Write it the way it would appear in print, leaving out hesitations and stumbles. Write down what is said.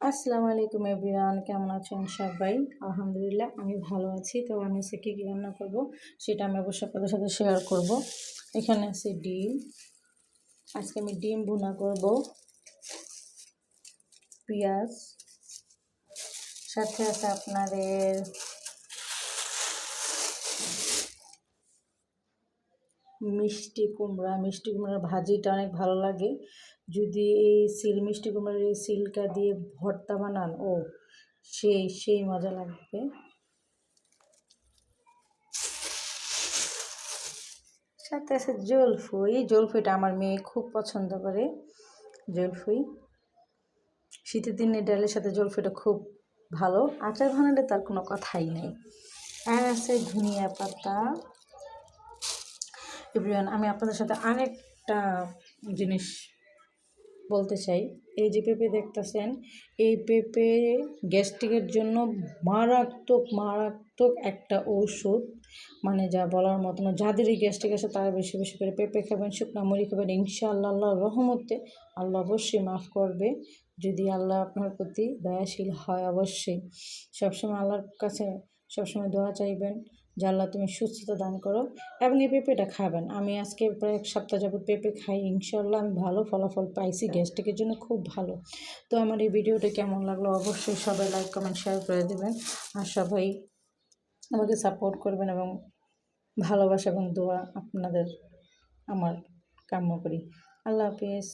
আসসালামু আলাইকুম এভরিওয়ান, কেমন আছেন সবাই? আলহামদুলিল্লাহ আমি ভালো আছি। তো আমি আজকে কী রান্না করব সেটা আমি অবশ্যই আপনাদের সাথে শেয়ার করব। এখানে আছে ডিম। আজকে আমি ডিম ভুনা করব, পেঁয়াজ, সাথে আছে আপনাদের মিষ্টি কুমড়া। মিষ্টি কুমড়ার ভাজিটা অনেক ভালো লাগে। যদি এই মিষ্টি কুমড়ার এই সিলটা দিয়ে ভর্তা বানান, ও সেই মজা লাগবে। সাথে আছে জলফুই। জলফুইটা আমার মেয়ে খুব পছন্দ করে। জলফুই শীতের দিনে ডালের সাথে জলফুইটা খুব ভালো। আচার বানালে তার কোনো কথাই নেই। আর আছে ধনিয়া পাতা। এভরিওয়ান, আমি আপনাদের সাথে আরেকটা জিনিস বলতে চাই। এই যে পেঁপে দেখতেছেন, এই পেঁপে গ্যাস্ট্রিকের জন্য মারাত্মক একটা ঔষধ, মানে যা বলার মতো না। যাদেরই গ্যাস্ট্রিক আছে তারা বেশি বেশি করে পেঁপে খাবেন, শুকনো মুড়ি খাবেন। ইনশাআল্লাহ আল্লাহর রহমতে আল্লাহ অবশ্যই মাফ করবে, যদি আল্লাহ আপনার প্রতি দয়াশীল হয়। অবশ্যই সবসময় আল্লাহর কাছে সবসময় দোয়া চাইবেন যে আল্লাহ তুমি সুস্থতা দান করো, এবং এই পেঁপেটা খাবেন। আমি আজকে প্রায় 1 সপ্তাহ যাবত পেঁপে খাই, ইনশাআল্লাহ আমি ভালো ফলাফল পাইছি। গ্যাস্ট্রিকের জন্য খুব ভালো। তো আমার এই ভিডিওটা কেমন লাগলো অবশ্যই সবাই লাইক কমেন্ট শেয়ার করে দেবেন, আর সবাই আমাকে সাপোর্ট করবেন, এবং ভালোবাসা এবং দোয়া আপনাদের আমার কাম্য করি। আল্লাহ হাফিজ।